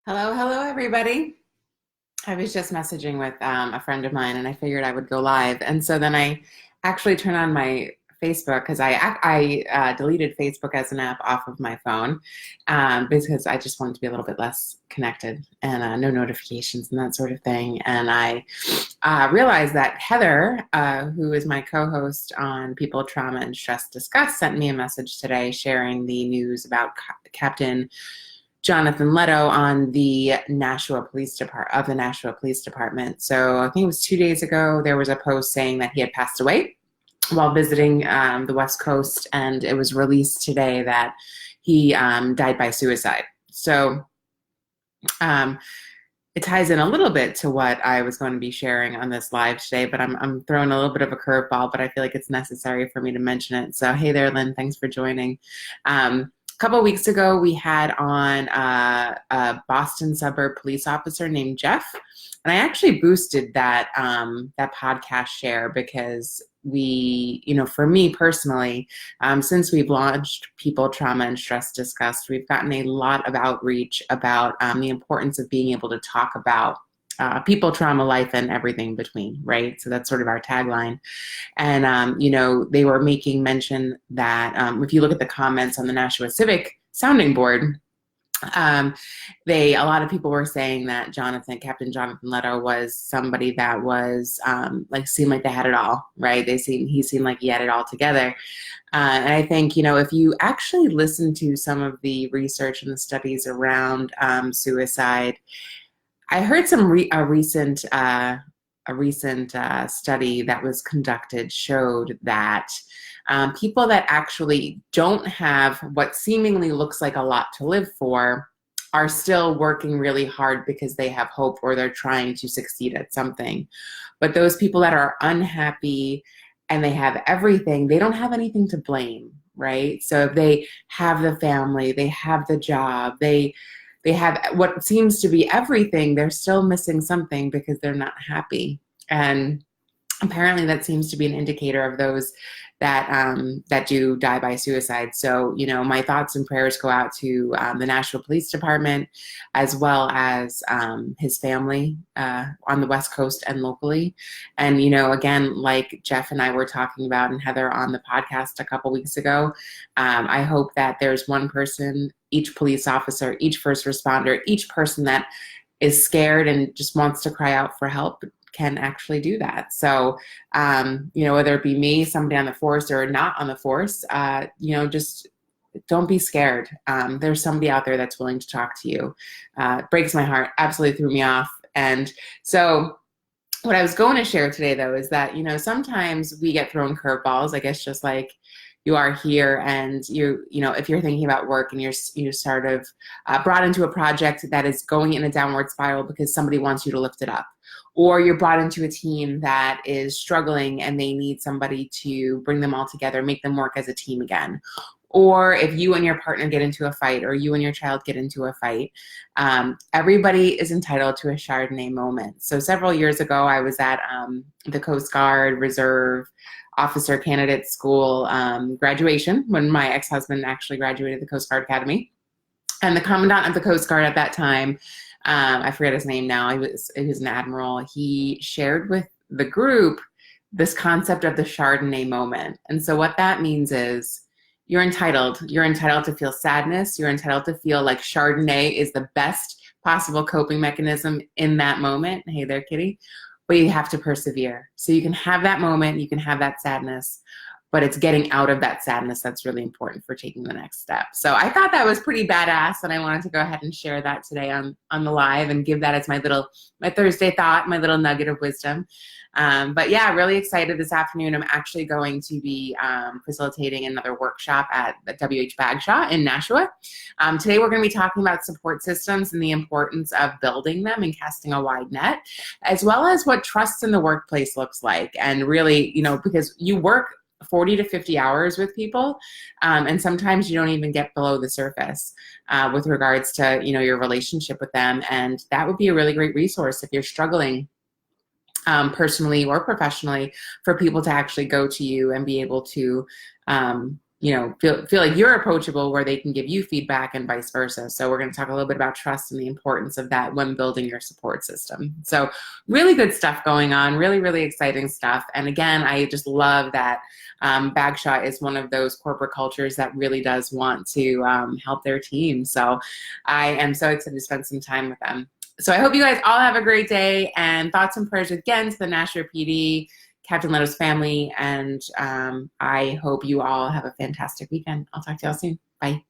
Hello, hello, everybody. I was just messaging with a friend of mine, and I figured I would go live. And so then I actually turned on my Facebook because I deleted Facebook as an app off of my phone because I just wanted to be a little bit less connected and no notifications and that sort of thing. And I realized that Heather, who is my co-host on People, Trauma, and Stress Discussed, sent me a message today sharing the news about Captain Jonathan Leto on the Nashua Police Department of the Nashua Police Department. So I think it was 2 days ago. There was a post saying that he had passed away while visiting the West Coast, and it was released today that he died by suicide. So um, it ties in a little bit to what I was going to be sharing on this live today, but I'm throwing a little bit of a curveball, but I feel like it's necessary for me to mention it. So hey there, Lynn, thanks for joining. A couple of weeks ago, we had on a Boston suburb police officer named Jeff, and I actually boosted that podcast share because for me personally, since we've launched People, Trauma, and Stress Discussed, we've gotten a lot of outreach about the importance of being able to talk about people, trauma, life, and everything between, right? So that's sort of our tagline. And, they were making mention that if you look at the comments on the Nashua Civic sounding board, a lot of people were saying that Captain Jonathan Leto was somebody that was seemed like they had it all, right? He seemed like he had it all together. And I think, if you actually listen to some of the research and the studies around suicide, I heard a recent study that was conducted showed that people that actually don't have what seemingly looks like a lot to live for are still working really hard because they have hope or they're trying to succeed at something. But those people that are unhappy and they have everything, they don't have anything to blame, right? So if they have the family, they have the job, they have what seems to be everything, they're still missing something because they're not happy. And apparently that seems to be an indicator of those that do die by suicide. So, my thoughts and prayers go out to the Nashua Police Department, as well as his family on the West Coast and locally. And, again, like Jeff and I were talking about and Heather on the podcast a couple weeks ago, I hope that there's one person, each police officer, each first responder, each person that is scared and just wants to cry out for help can actually do that. So, whether it be me, somebody on the force or not on the force, just don't be scared. There's somebody out there that's willing to talk to you. It breaks my heart, absolutely threw me off. And so what I was going to share today, though, is that, sometimes we get thrown curveballs, I guess, just like you are here, and if you're thinking about work and you're sort of brought into a project that is going in a downward spiral because somebody wants you to lift it up, or you're brought into a team that is struggling and they need somebody to bring them all together, make them work as a team again. Or if you and your partner get into a fight, or you and your child get into a fight, everybody is entitled to a Chardonnay moment. So several years ago, I was at the Coast Guard Reserve Officer Candidate School graduation when my ex-husband actually graduated the Coast Guard Academy. And the commandant of the Coast Guard at that time, I forget his name now, he was an admiral, he shared with the group this concept of the Chardonnay moment. And so what that means is you're entitled to feel sadness, you're entitled to feel like Chardonnay is the best possible coping mechanism in that moment. Hey there, kitty. But you have to persevere. So you can have that moment, you can have that sadness, but it's getting out of that sadness that's really important for taking the next step. So I thought that was pretty badass, and I wanted to go ahead and share that today on the live and give that as my Thursday thought, my little nugget of wisdom. But yeah, really excited this afternoon. I'm actually going to be facilitating another workshop at the WH Bagshaw in Nashua. Today we're going to be talking about support systems and the importance of building them and casting a wide net, as well as what trust in the workplace looks like. And really, because you work 40 to 50 hours with people, and sometimes you don't even get below the surface with regards to your relationship with them. And that would be a really great resource if you're struggling personally or professionally, for people to actually go to you and be able to feel like you're approachable, where they can give you feedback and vice versa. So we're going to talk a little bit about trust and the importance of that when building your support system. So really good stuff going on, really, really exciting stuff. And again, I just love that Bagshot is one of those corporate cultures that really does want to help their team. So I am so excited to spend some time with them. So I hope you guys all have a great day, and thoughts and prayers again to the Nashua PD, Captain Leto's family, and I hope you all have a fantastic weekend. I'll talk to y'all soon. Bye.